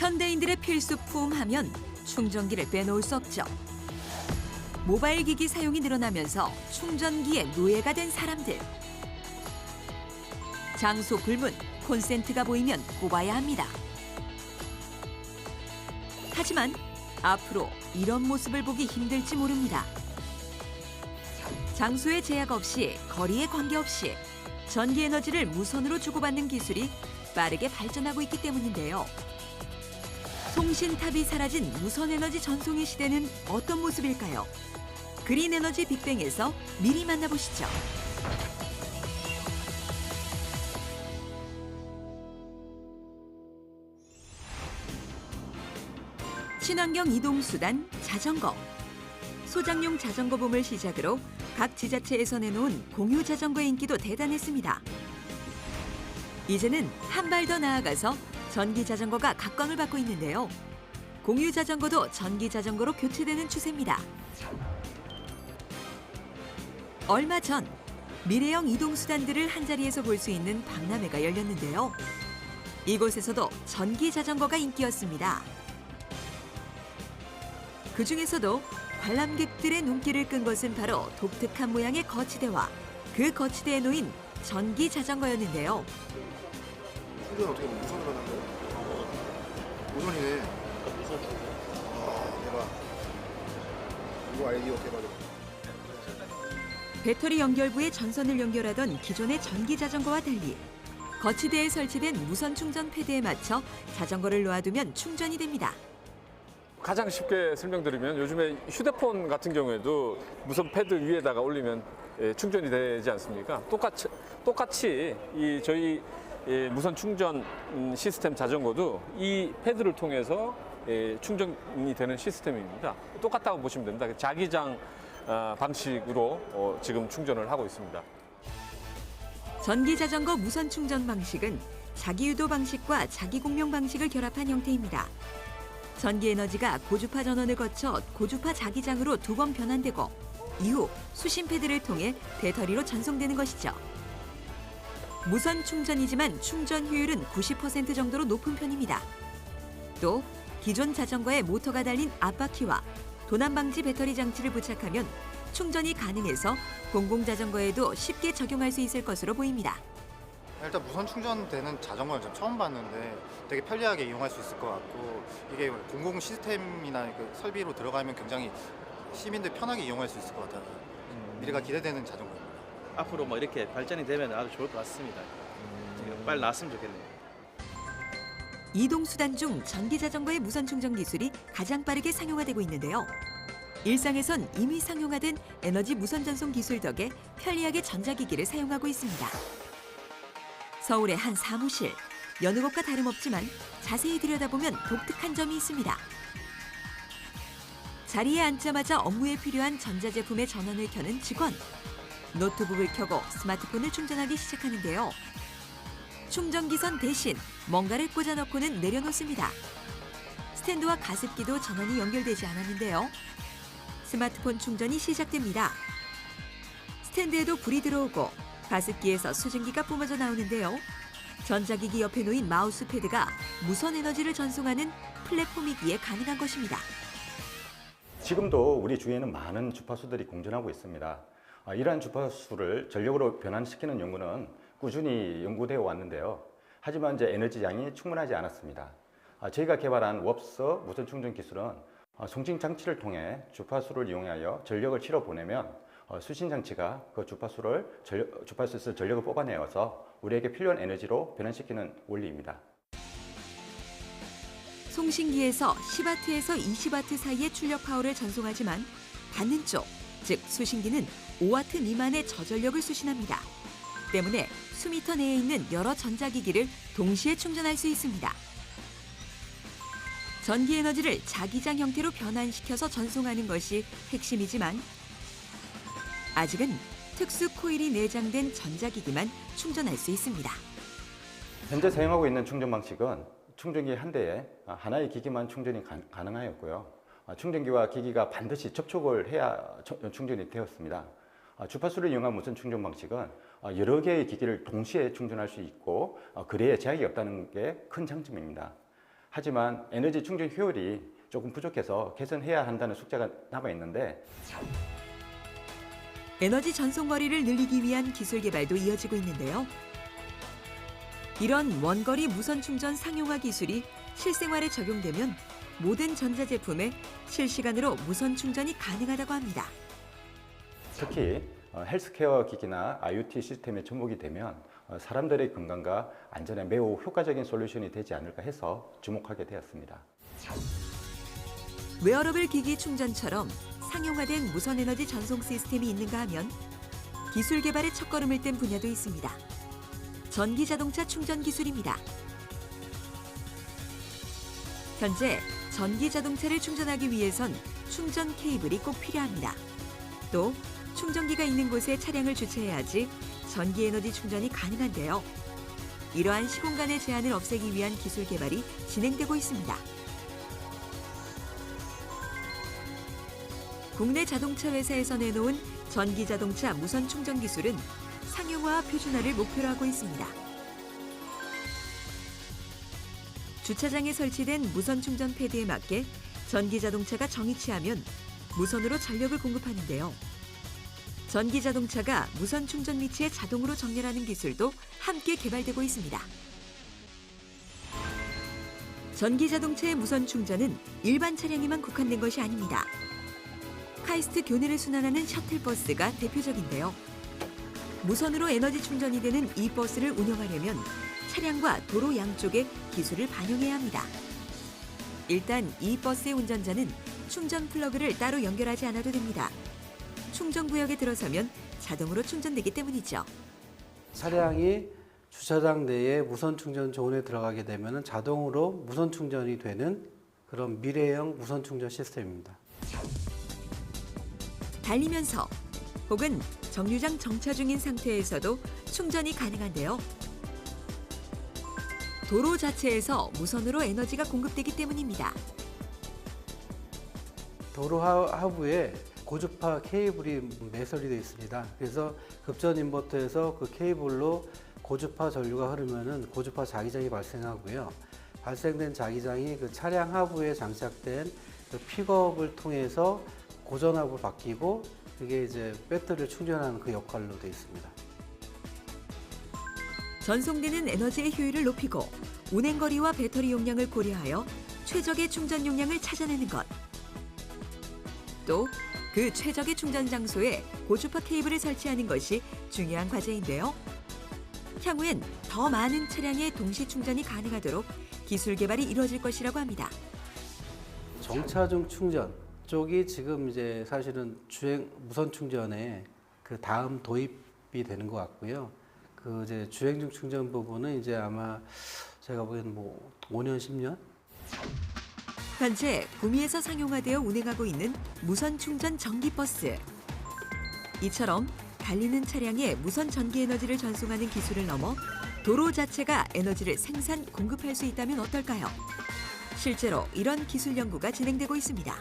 현대인들의 필수품 하면 충전기를 빼놓을 수 없죠. 모바일 기기 사용이 늘어나면서 충전기의 노예가 된 사람들. 장소 불문, 콘센트가 보이면 꼽아야 합니다. 하지만 앞으로 이런 모습을 보기 힘들지 모릅니다. 장소의 제약 없이, 거리에 관계없이 전기 에너지를 무선으로 주고받는 기술이 빠르게 발전하고 있기 때문인데요. 송신탑이 사라진 무선 에너지 전송의 시대는 어떤 모습일까요? 그린 에너지 빅뱅에서 미리 만나보시죠. 친환경 이동수단 자전거. 소장용 자전거 붐을 시작으로 각 지자체에서 내놓은 공유 자전거의 인기도 대단했습니다. 이제는 한 발 더 나아가서 전기 자전거가 각광을 받고 있는데요. 공유 자전거도 전기 자전거로 교체되는 추세입니다. 얼마 전 미래형 이동수단들을 한자리에서 볼 수 있는 박람회가 열렸는데요. 이곳에서도 전기 자전거가 인기였습니다. 그중에서도 관람객들의 눈길을 끈 것은 바로 독특한 모양의 거치대와 그 거치대에 놓인 전기 자전거였는데요. 충전 어떻게 무선으로 하는 거예요? 무선이네. 아, 대박. 이거 아이디어 대박이다. 배터리 연결부에 전선을 연결하던 기존의 전기 자전거와 달리 거치대에 설치된 무선 충전 패드에 맞춰 자전거를 놓아두면 충전이 됩니다. 가장 쉽게 설명드리면 요즘에 휴대폰 같은 경우에도 무선 패드 위에다가 올리면 충전이 되지 않습니까? 똑같이 저희 무선 충전 시스템 자전거도 이 패드를 통해서 충전이 되는 시스템입니다. 똑같다고 보시면 됩니다. 자기장 방식으로 지금 충전을 하고 있습니다. 전기 자전거 무선 충전 방식은 자기유도 방식과 자기공명 방식을 결합한 형태입니다. 전기 에너지가 고주파 전원을 거쳐 고주파 자기장으로 2번 변환되고 이후 수신 패드를 통해 배터리로 전송되는 것이죠. 무선 충전이지만 충전 효율은 90% 정도로 높은 편입니다. 또 기존 자전거에 모터가 달린 앞바퀴와 도난 방지 배터리 장치를 부착하면 충전이 가능해서 공공자전거에도 쉽게 적용할 수 있을 것으로 보입니다. 일단 무선 충전되는 자전거는 좀 처음 봤는데 되게 편리하게 이용할 수 있을 것 같고 이게 공공 시스템이나 그 설비로 들어가면 굉장히 시민들 편하게 이용할 수 있을 것 같아요. 미래가 기대되는 자전거입니다. 앞으로 뭐 이렇게 발전이 되면 아주 좋을 것 같습니다. 빨리 나왔으면 좋겠네요. 이동수단 중 전기자전거의 무선 충전 기술이 가장 빠르게 상용화되고 있는데요. 일상에선 이미 상용화된 에너지 무선 전송 기술 덕에 편리하게 전자기기를 사용하고 있습니다. 서울의 한 사무실, 여느 곳과 다름없지만 자세히 들여다보면 독특한 점이 있습니다. 자리에 앉자마자 업무에 필요한 전자제품의 전원을 켜는 직원. 노트북을 켜고 스마트폰을 충전하기 시작하는데요. 충전기선 대신 뭔가를 꽂아넣고는 내려놓습니다. 스탠드와 가습기도 전원이 연결되지 않았는데요. 스마트폰 충전이 시작됩니다. 스탠드에도 불이 들어오고 가습기에서 수증기가 뿜어져 나오는데요. 전자기기 옆에 놓인 마우스 패드가 무선 에너지를 전송하는 플랫폼이기에 가능한 것입니다. 지금도 우리 주위에는 많은 주파수들이 공존하고 있습니다. 이러한 주파수를 전력으로 변환시키는 연구는 꾸준히 연구되어 왔는데요. 하지만 이제 에너지 양이 충분하지 않았습니다. 저희가 개발한 왑서 무선 충전 기술은 송신 장치를 통해 주파수를 이용하여 전력을 실어 보내면 수신 장치가 그 주파수에서 전력을 뽑아내어서 우리에게 필요한 에너지로 변환시키는 원리입니다. 송신기에서 10W에서 20W 사이의 출력 파워를 전송하지만 받는 쪽, 즉 수신기는 5W 미만의 저전력을 수신합니다. 때문에 수미터 내에 있는 여러 전자기기를 동시에 충전할 수 있습니다. 전기 에너지를 자기장 형태로 변환시켜서 전송하는 것이 핵심이지만 아직은 특수 코일이 내장된 전자기기만 충전할 수 있습니다. 현재 사용하고 있는 충전 방식은 충전기 한 대에 하나의 기기만 충전이 가능하였고요. 충전기와 기기가 반드시 접촉을 해야 충전이 되었습니다. 주파수를 이용한 무선 충전 방식은 여러 개의 기기를 동시에 충전할 수 있고 거리에 제약이 없다는 게 큰 장점입니다. 하지만 에너지 충전 효율이 조금 부족해서 개선해야 한다는 숙제가 남아 있는데 에너지 전송 거리를 늘리기 위한 기술 개발도 이어지고 있는데요. 이런 원거리 무선 충전 상용화 기술이 실생활에 적용되면 모든 전자제품에 실시간으로 무선 충전이 가능하다고 합니다. 특히 헬스케어 기기나 IoT 시스템에 접목이 되면 사람들의 건강과 안전에 매우 효과적인 솔루션이 되지 않을까 해서 주목하게 되었습니다. 웨어러블 기기 충전처럼 상용화된 무선 에너지 전송 시스템이 있는가 하면 기술 개발의 첫걸음을 뗀 분야도 있습니다. 전기 자동차 충전 기술입니다. 현재 전기 자동차를 충전하기 위해선 충전 케이블이 꼭 필요합니다. 또 충전기가 있는 곳에 차량을 주차해야지 전기 에너지 충전이 가능한데요. 이러한 시공간의 제한을 없애기 위한 기술 개발이 진행되고 있습니다. 국내 자동차 회사에서 내놓은 전기 자동차 무선 충전 기술은 상용화와 표준화를 목표로 하고 있습니다. 주차장에 설치된 무선 충전 패드에 맞게 전기 자동차가 정위치하면 무선으로 전력을 공급하는데요. 전기 자동차가 무선 충전 위치에 자동으로 정렬하는 기술도 함께 개발되고 있습니다. 전기 자동차의 무선 충전은 일반 차량에만 국한된 것이 아닙니다. 카이스트 교내를 순환하는 셔틀버스가 대표적인데요. 무선으로 에너지 충전이 되는 이 버스를 운영하려면 차량과 도로 양쪽에 기술을 반영해야 합니다. 일단 이 버스의 운전자는 충전 플러그를 따로 연결하지 않아도 됩니다. 충전 구역에 들어서면 자동으로 충전되기 때문이죠. 차량이 주차장 내에 무선 충전 존에 들어가게 되면 자동으로 무선 충전이 되는 그런 미래형 무선 충전 시스템입니다. 달리면서 혹은 정류장 정차 중인 상태에서도 충전이 가능한데요. 도로 자체에서 무선으로 에너지가 공급되기 때문입니다. 도로 하부에 고주파 케이블이 매설이 되어 있습니다. 그래서 급전 인버터에서 그 케이블로 고주파 전류가 흐르면은 고주파 자기장이 발생하고요. 발생된 자기장이 그 차량 하부에 장착된 그 픽업을 통해서 고전압으로 바뀌고 그게 이제 배터리를 충전하는 그 역할로 되어 있습니다. 전송되는 에너지의 효율을 높이고 운행거리와 배터리 용량을 고려하여 최적의 충전 용량을 찾아내는 것. 또 그 최적의 충전 장소에 고주파 케이블을 설치하는 것이 중요한 과제인데요. 향후엔 더 많은 차량의 동시 충전이 가능하도록 기술 개발이 이루어질 것이라고 합니다. 정차 중 충전 쪽이 지금 이제 사실은 무선 충전에 그 다음 도입이 되는 것 같고요. 그 이제 주행 중 충전 부분은 이제 아마 제가 보기에는 뭐 5년, 10년? 현재 구미에서 상용화되어 운행하고 있는 무선 충전 전기버스. 이처럼 달리는 차량에 무선 전기 에너지를 전송하는 기술을 넘어 도로 자체가 에너지를 생산, 공급할 수 있다면 어떨까요? 실제로 이런 기술 연구가 진행되고 있습니다.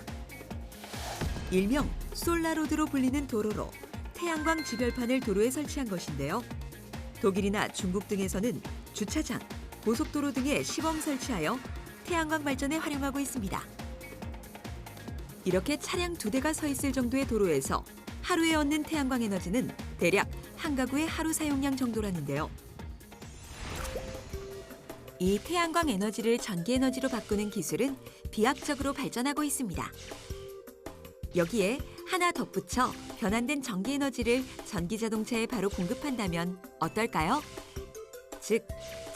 일명 솔라로드로 불리는 도로로 태양광 지별판을 도로에 설치한 것인데요. 독일이나 중국 등에서는 주차장, 고속도로 등에 시범 설치하여 태양광 발전에 활용하고 있습니다. 이렇게 차량 2대가 서 있을 정도의 도로에서 하루에 얻는 태양광 에너지는 대략 한 가구의 하루 사용량 정도라는데요. 이 태양광 에너지를 전기 에너지로 바꾸는 기술은 비약적으로 발전하고 있습니다. 여기에 하나 덧붙여 변환된 전기 에너지를 전기 자동차에 바로 공급한다면 어떨까요? 즉,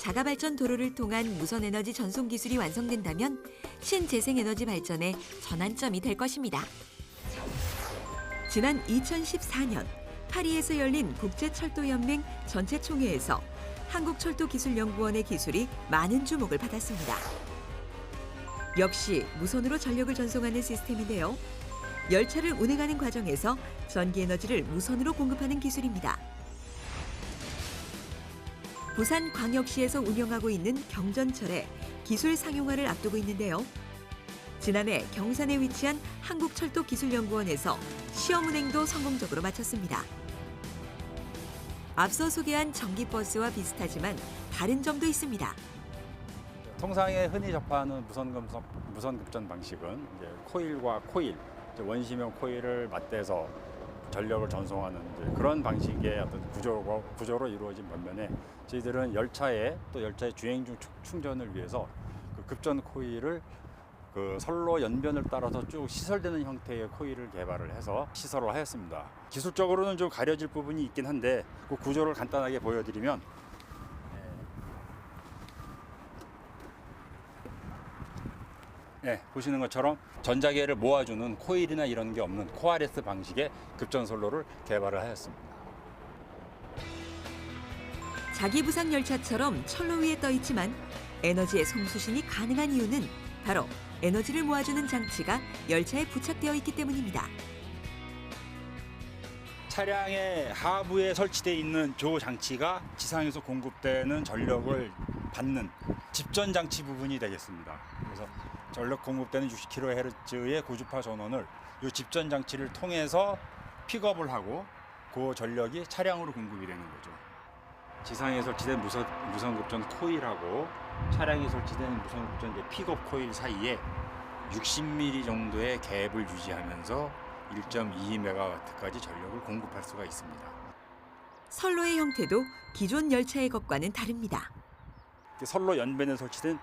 자가발전 도로를 통한 무선 에너지 전송 기술이 완성된다면 신재생 에너지 발전의 전환점이 될 것입니다. 지난 2014년 파리에서 열린 국제철도연맹 전체 총회에서 한국철도기술연구원의 기술이 많은 주목을 받았습니다. 역시 무선으로 전력을 전송하는 시스템인데요. 열차를 운행하는 과정에서 전기 에너지를 무선으로 공급하는 기술입니다. 부산광역시에서 운영하고 있는 경전철에 기술 상용화를 앞두고 있는데요. 지난해 경산에 위치한 한국철도기술연구원에서 시험 운행도 성공적으로 마쳤습니다. 앞서 소개한 전기버스와 비슷하지만 다른 점도 있습니다. 통상에 흔히 접하는 무선급전 방식은 이제 코일과 코일, 이제 원심형 코일을 맞대서 전력을 전송하는 이제 그런 방식의 어떤 구조로 이루어진 반면에 저희들은 열차의 주행 중 충전을 위해서 그 급전 코일을 그 선로 연변을 따라서 쭉 시설되는 형태의 코일을 개발을 해서 시설을 하였습니다. 기술적으로는 좀 가려질 부분이 있긴 한데 그 구조를 간단하게 보여드리면 보시는 것처럼 전자계를 모아주는 코일이나 이런 게 없는 코알레스 방식의 급전 선로를 개발을 하였습니다. 자기부상 열차처럼 철로 위에 떠 있지만 에너지의 송수신이 가능한 이유는 바로 에너지를 모아주는 장치가 열차에 부착되어 있기 때문입니다. 차량의 하부에 설치되어 있는 조 장치가 지상에서 공급되는 전력을 받는 집전 장치 부분이 되겠습니다. 그래서 전력 공급되는 60kHz의 고주파 전원을 이 집전 장치를 통해서 픽업을 하고 그 전력이 차량으로 공급이 되는 거죠. 지상에 설치된 무선급전 코일하고 차량에 설치된 무선급전 픽업 코일 사이에 60mm 정도의 갭을 유지하면서 1.2MW까지 전력을 공급할 수가 있습니다. 선로의 형태도 기존 열차의 것과는 다릅니다. 선로 연변에 설치된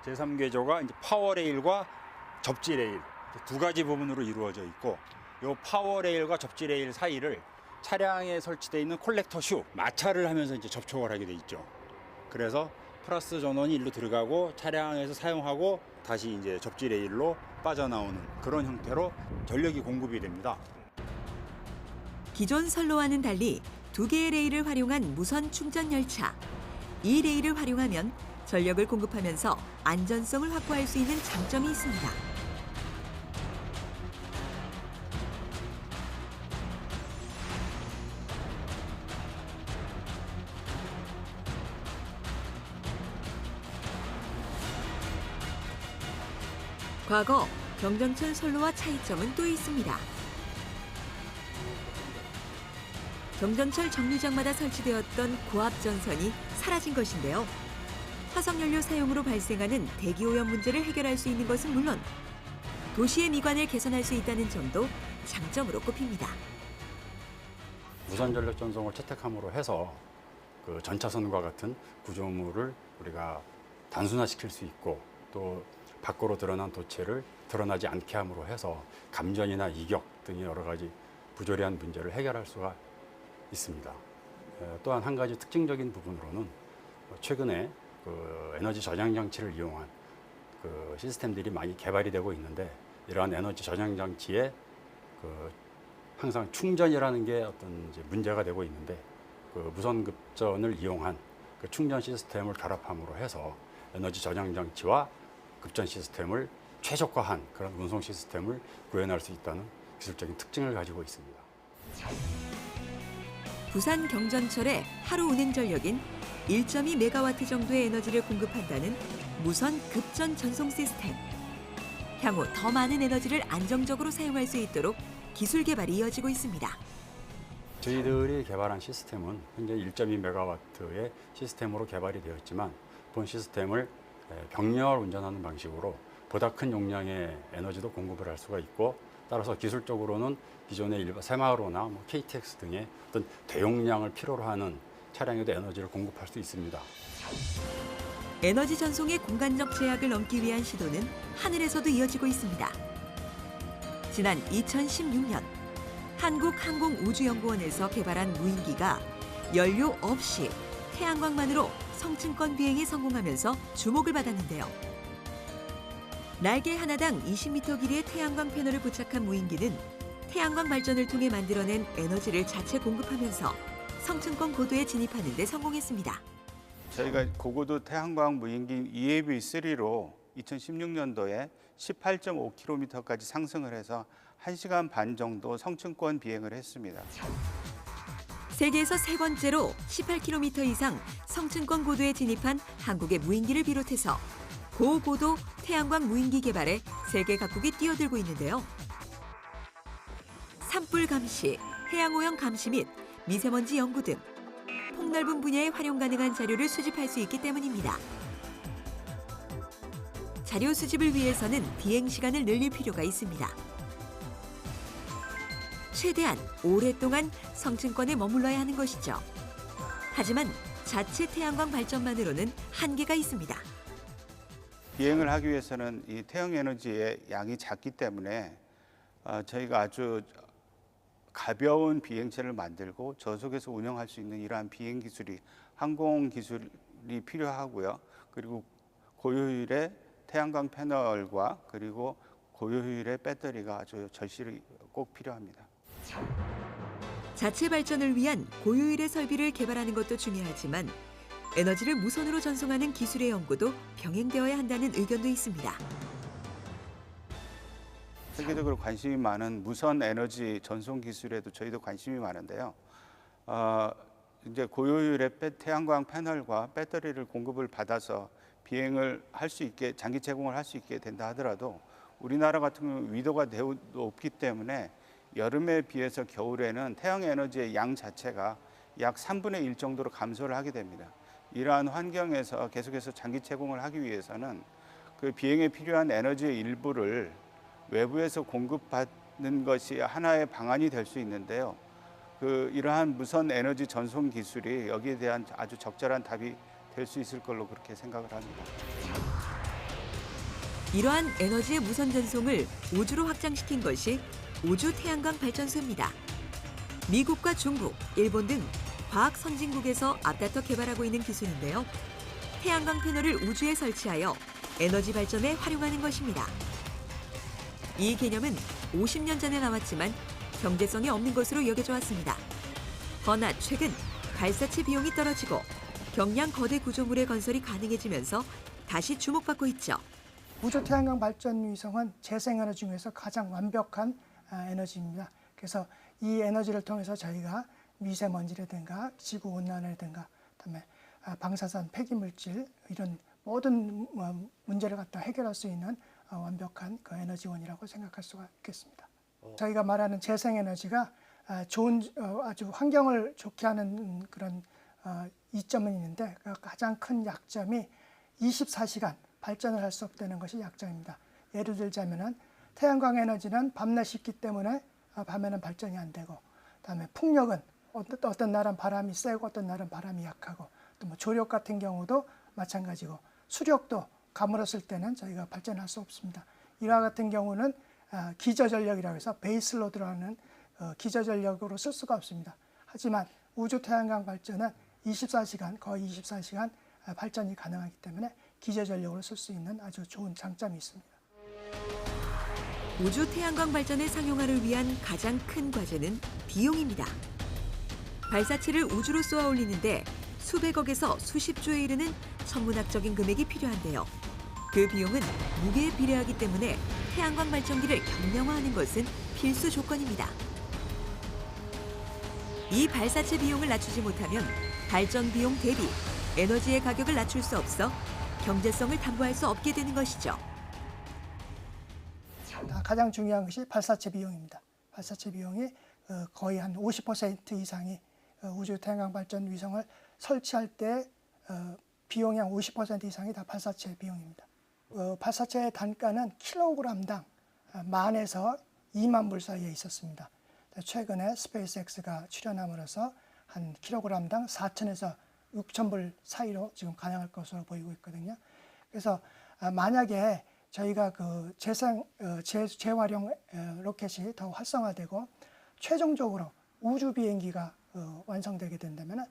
제3궤조가 이제 파워레일과 접지레일 두 가지 부분으로 이루어져 있고 이 파워레일과 접지레일 사이를 차량에 설치되어 있는 콜렉터 슈 마찰을 하면서 이제 접촉을 하게 돼 있죠. 그래서 플러스 전원이 일로 들어가고 차량에서 사용하고 다시 이제 접지레일로 빠져나오는 그런 형태로 전력이 공급이 됩니다. 기존 선로와는 달리 두 개의 레일을 활용한 무선 충전 열차. 이 레일을 활용하면 전력을 공급하면서 안전성을 확보할 수 있는 장점이 있습니다. 과거 경전철 선로와 차이점은 또 있습니다. 경전철 정류장마다 설치되었던 고압 전선이 사라진 것인데요. 화석연료 사용으로 발생하는 대기오염 문제를 해결할 수 있는 것은 물론 도시의 미관을 개선할 수 있다는 점도 장점으로 꼽힙니다. 무선 전력 전송을 채택함으로 해서 그 전차선과 같은 구조물을 우리가 단순화시킬 수 있고 또 밖으로 드러난 도체를 드러나지 않게 함으로 해서 감전이나 이격 등의 여러 가지 부조리한 문제를 해결할 수가 있습니다. 또한 한 가지 특징적인 부분으로는 최근에 그 에너지 저장 장치를 이용한 그 시스템들이 많이 개발이 되고 있는데 이러한 에너지 저장 장치에 그 항상 충전이라는 게 어떤 이제 문제가 되고 있는데 그 무선 급전을 이용한 그 충전 시스템을 결합함으로 해서 에너지 저장 장치와 급전 시스템을 최적화한 그런 운송 시스템을 구현할 수 있다는 기술적인 특징을 가지고 있습니다. 부산 경전철의 하루 운행 전력인 1.2메가와트 정도의 에너지를 공급한다는 무선 급전 전송 시스템. 향후 더 많은 에너지를 안정적으로 사용할 수 있도록 기술 개발이 이어지고 있습니다. 저희들이 개발한 시스템은 현재 1.2메가와트의 시스템으로 개발이 되었지만 본 시스템을 병렬 운전하는 방식으로 보다 큰 용량의 에너지도 공급을 할 수가 있고 따라서 기술적으로는 기존의 새마을호나 KTX 등의 어떤 대용량을 필요로 하는 차량에도 에너지를 공급할 수 있습니다. 에너지 전송의 공간적 제약을 넘기 위한 시도는 하늘에서도 이어지고 있습니다. 지난 2016년 한국항공우주연구원에서 개발한 무인기가 연료 없이 태양광만으로 성층권 비행에 성공하면서 주목을 받았는데요. 날개 하나당 20m 길이의 태양광 패널을 부착한 무인기는 태양광 발전을 통해 만들어낸 에너지를 자체 공급하면서 성층권 고도에 진입하는 데 성공했습니다. 저희가 고고도 태양광 무인기 EAV3로 2016년도에 18.5km까지 상승을 해서 1시간 반 정도 성층권 비행을 했습니다. 세계에서 세 번째로 18km 이상 성층권 고도에 진입한 한국의 무인기를 비롯해서 고고도 태양광 무인기 개발에 세계 각국이 뛰어들고 있는데요. 산불 감시, 해양오염 감시 및 미세먼지 연구 등 폭넓은 분야에 활용 가능한 자료를 수집할 수 있기 때문입니다. 자료 수집을 위해서는 비행 시간을 늘릴 필요가 있습니다. 최대한 오랫동안 성층권에 머물러야 하는 것이죠. 하지만 자체 태양광 발전만으로는 한계가 있습니다. 비행을 하기 위해서는 이 태양 에너지의 양이 작기 때문에 저희가 아주 가벼운 비행체를 만들고 저속에서 운영할 수 있는 이러한 비행 기술이 항공 기술이 필요하고요. 그리고 고효율의 태양광 패널과 그리고 고효율의 배터리가 아주 절실히 꼭 필요합니다. 자체 발전을 위한 고효율의 설비를 개발하는 것도 중요하지만 에너지를 무선으로 전송하는 기술의 연구도 병행되어야 한다는 의견도 있습니다. 세계적으로 관심이 많은 무선 에너지 전송 기술에도 저희도 관심이 많은데요. 이제 고효율의 태양광 패널과 배터리를 공급을 받아서 비행을 할 수 있게 장기 제공을 할 수 있게 된다 하더라도 우리나라 같은 경우 위도가 매우 높기 때문에 여름에 비해서 겨울에는 태양 에너지의 양 자체가 약 3분의 1 정도로 감소를 하게 됩니다. 이러한 환경에서 계속해서 장기 제공을 하기 위해서는 그 비행에 필요한 에너지의 일부를 외부에서 공급받는 것이 하나의 방안이 될 수 있는데요. 이러한 무선 에너지 전송 기술이 여기에 대한 아주 적절한 답이 될 수 있을 걸로 그렇게 생각을 합니다. 이러한 에너지의 무선 전송을 우주로 확장시킨 것이 우주 태양광 발전소입니다. 미국과 중국, 일본 등 과학 선진국에서 앞다퉈 개발하고 있는 기술인데요. 태양광 패널을 우주에 설치하여 에너지 발전에 활용하는 것입니다. 이 개념은 50년 전에 나왔지만 경제성이 없는 것으로 여겨져 왔습니다. 허나 최근 발사체 비용이 떨어지고 경량 거대 구조물의 건설이 가능해지면서 다시 주목받고 있죠. 우주 태양광 발전 위성은 재생에너지 중에서 가장 완벽한 에너지입니다. 그래서 이 에너지를 통해서 저희가 미세먼지라든가 지구 온난화라든가 그다음에 방사선 폐기물질 이런 모든 문제를 갖다 해결할 수 있는 완벽한 그 에너지원이라고 생각할 수가 있겠습니다. 저희가 말하는 재생에너지가 아주 환경을 좋게 하는 그런 이점은 있는데 그 가장 큰 약점이 24시간 발전을 할 수 없다는 것이 약점입니다. 예를 들자면은 태양광 에너지는 밤낮이 있기 때문에 밤에는 발전이 안 되고, 그다음에 풍력은 어떤 날은 바람이 세고 어떤 날은 바람이 약하고, 또 뭐 조력 같은 경우도 마찬가지고, 수력도 가물었을 때는 저희가 발전할 수 없습니다. 이와 같은 경우는 기저전력이라고 해서 베이스로드라는 기저전력으로 쓸 수가 없습니다. 하지만 우주 태양광 발전은 24시간, 거의 24시간 발전이 가능하기 때문에 기저전력으로 쓸 수 있는 아주 좋은 장점이 있습니다. 우주 태양광 발전의 상용화를 위한 가장 큰 과제는 비용입니다. 발사체를 우주로 쏘아 올리는데 수백억에서 수십조에 이르는 천문학적인 금액이 필요한데요. 그 비용은 무게에 비례하기 때문에 태양광 발전기를 경량화하는 것은 필수 조건입니다. 이 발사체 비용을 낮추지 못하면 발전 비용 대비 에너지의 가격을 낮출 수 없어 경제성을 담보할 수 없게 되는 것이죠. 가장 중요한 것이 발사체 비용입니다. 발사체 비용이 거의 한 50% 이상이 우주 태양광 발전 위성을 설치할 때 비용이 한 50% 이상이 다 발사체 비용입니다. 발사체의 단가는 킬로그램당 10,000에서 2만 불 사이에 있었습니다. 최근에 스페이스X가 출연함으로써 한 킬로그램당 4,000에서 6,000불 사이로 지금 가능할 것으로 보이고 있거든요. 그래서 만약에 저희가 그 재활용 로켓이 더 활성화되고 최종적으로 우주 비행기가 완성되게 된다면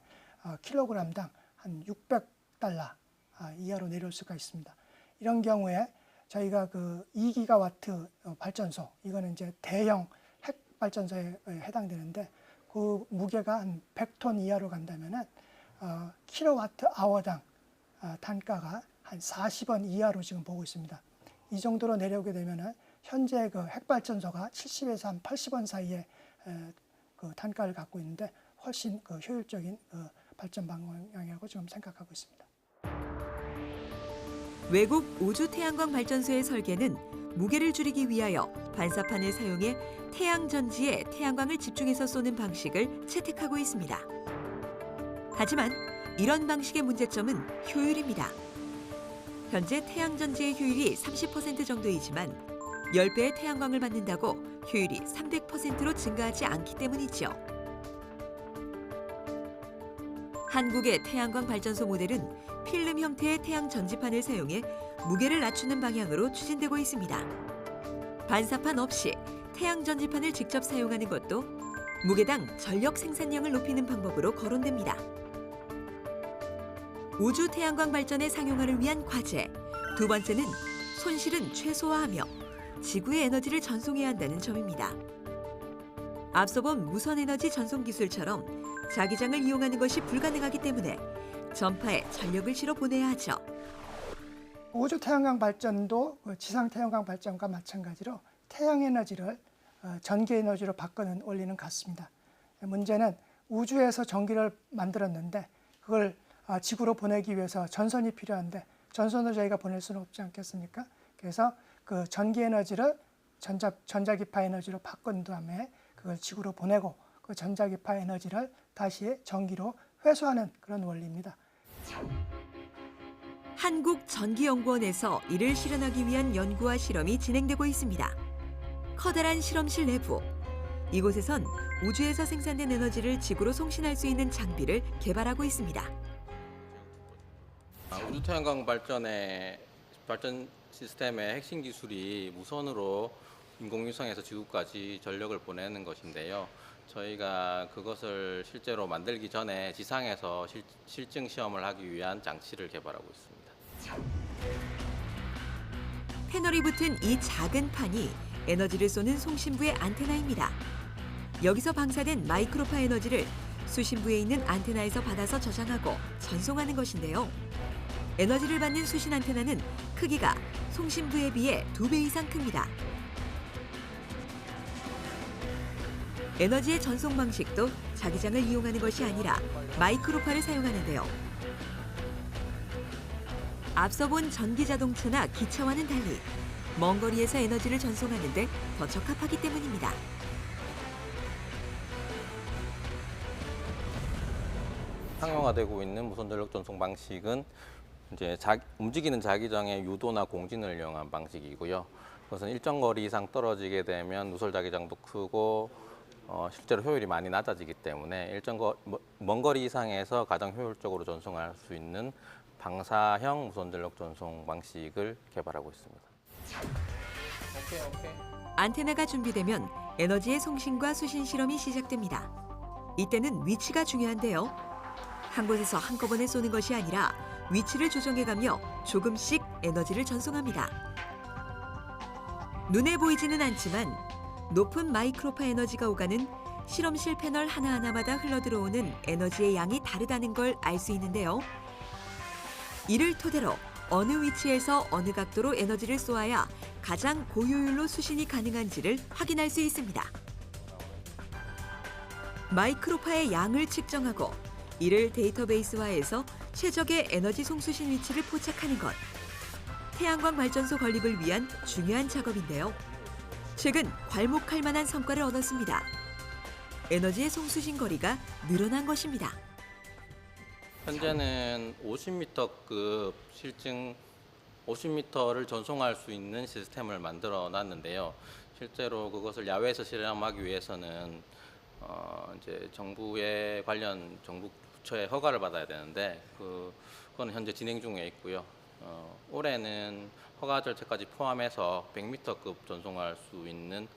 킬로그램당 한 600달러 이하로 내려올 수가 있습니다. 이런 경우에 저희가 그 2기가와트 발전소, 이거는 이제 대형 핵 발전소에 해당되는데 그 무게가 한 100톤 이하로 간다면은 킬로와트 아워당 단가가 한 40원 이하로 지금 보고 있습니다. 이 정도로 내려오게 되면은 현재 그 핵발전소가 70에서 한 80원 사이에 그 단가를 갖고 있는데 훨씬 그 효율적인 발전 방향이라고 지금 생각하고 있습니다. 외국 우주 태양광 발전소의 설계는 무게를 줄이기 위하여 반사판을 사용해 태양 전지에 태양광을 집중해서 쏘는 방식을 채택하고 있습니다. 하지만 이런 방식의 문제점은 효율입니다. 현재 태양전지의 효율이 30% 정도이지만 10배의 태양광을 받는다고 효율이 300%로 증가하지 않기 때문이죠. 한국의 태양광 발전소 모델은 필름 형태의 태양 전지판을 사용해 무게를 낮추는 방향으로 추진되고 있습니다. 반사판 없이 태양 전지판을 직접 사용하는 것도 무게당 전력 생산량을 높이는 방법으로 거론됩니다. 우주 태양광 발전의 상용화를 위한 과제, 두 번째는 손실은 최소화하며 지구의 에너지를 전송해야 한다는 점입니다. 앞서 본 무선에너지 전송 기술처럼 자기장을 이용하는 것이 불가능하기 때문에 전파에 전력을 실어 보내야 하죠. 우주 태양광 발전도 지상 태양광 발전과 마찬가지로 태양 에너지를 전기 에너지로 바꾸는 원리는 같습니다. 문제는 우주에서 전기를 만들었는데 그걸 지구로 보내기 위해서 전선이 필요한데 전선을 저희가 보낼 수는 없지 않겠습니까? 그래서 그 전기 에너지를 전자기파 에너지로 바꾼 다음에 그걸 지구로 보내고 그 전자기파 에너지를 다시 전기로 회수하는 그런 원리입니다. 한국전기연구원에서 이를 실현하기 위한 연구와 실험이 진행되고 있습니다. 커다란 실험실 내부, 이곳에선 우주에서 생산된 에너지를 지구로 송신할 수 있는 장비를 개발하고 있습니다. 우주 태양광 발전 시스템의 핵심 기술이 무선으로 인공위성에서 지구까지 전력을 보내는 것인데요. 저희가 그것을 실제로 만들기 전에 지상에서 실증 시험을 하기 위한 장치를 개발하고 있습니다. 패널이 붙은 이 작은 판이 에너지를 쏘는 송신부의 안테나입니다. 여기서 방사된 마이크로파 에너지를 수신부에 있는 안테나에서 받아서 저장하고 전송하는 것인데요. 에너지를 받는 수신 안테나는 크기가 송신부에 비해 2배 이상 큽니다. 에너지의 전송 방식도 자기장을 이용하는 것이 아니라 마이크로파를 사용하는데요. 앞서 본 전기자동차나 기차와는 달리 먼 거리에서 에너지를 전송하는 데 더 적합하기 때문입니다. 상용화되고 있는 무선 전력 전송 방식은 이제 움직이는 자기장의 유도나 공진을 이용한 방식이고요. 그것은 일정 거리 이상 떨어지게 되면 누설 자기장도 크고 실제로 효율이 많이 낮아지기 때문에 먼 거리 이상에서 가장 효율적으로 전송할 수 있는 방사형 무선 전력 전송 방식을 개발하고 있습니다. 안테나가 준비되면 에너지의 송신과 수신 실험이 시작됩니다. 이때는 위치가 중요한데요. 한 곳에서 한꺼번에 쏘는 것이 아니라 위치를 조정해가며 조금씩 에너지를 전송합니다. 눈에 보이지는 않지만 높은 마이크로파 에너지가 오가는 실험실 패널 하나하나마다 흘러들어오는 에너지의 양이 다르다는 걸 알 수 있는데요. 이를 토대로 어느 위치에서 어느 각도로 에너지를 쏘아야 가장 고효율로 수신이 가능한지를 확인할 수 있습니다. 마이크로파의 양을 측정하고 이를 데이터베이스화해서 최적의 에너지 송수신 위치를 포착하는 것. 태양광 발전소 건립을 위한 중요한 작업인데요. 최근 괄목할 만한 성과를 얻었습니다. 에너지의 송수신 거리가 늘어난 것입니다. 현재는 50m급 실증 50m를 전송할 수 있는 시스템을 만들어 놨는데요. 실제로 그것을 야외에서 실험하기 위해서는 이제 정부의 관련 정부 부처의 허가를 받아야 되는데 그거는 현재 진행 중에 있고요. 올해는 허가 절차까지 포함해서 100m급 전송할 수 있는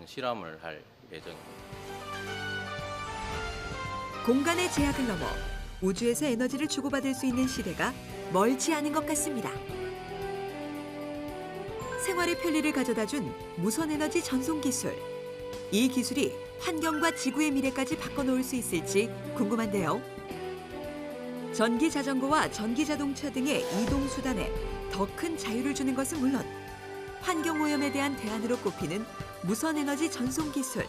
실험을 할 예정입니다. 공간의 제약을 넘어 우주에서 에너지를 주고받을 수 있는 시대가 멀지 않은 것 같습니다. 생활의 편리를 가져다준 무선에너지 전송 기술. 이 기술이 환경과 지구의 미래까지 바꿔놓을 수 있을지 궁금한데요. 전기 자전거와 전기 자동차 등의 이동 수단에 더 큰 자유를 주는 것은 물론 환경 오염에 대한 대안으로 꼽히는 무선 에너지 전송 기술.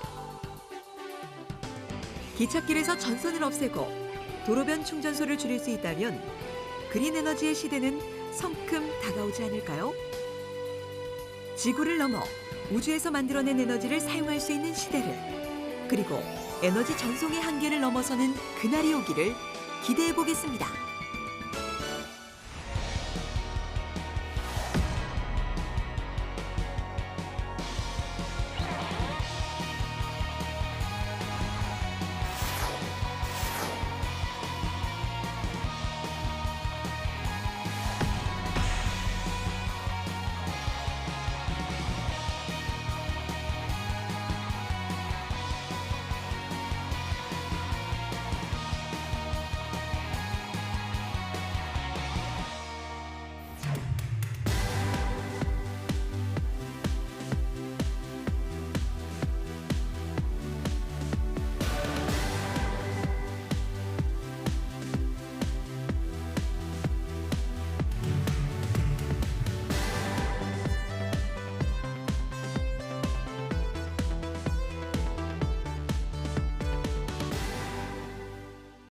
기찻길에서 전선을 없애고 도로변 충전소를 줄일 수 있다면 그린 에너지의 시대는 성큼 다가오지 않을까요? 지구를 넘어 우주에서 만들어낸 에너지를 사용할 수 있는 시대를, 그리고 에너지 전송의 한계를 넘어서는 그날이 오기를 기대해 보겠습니다.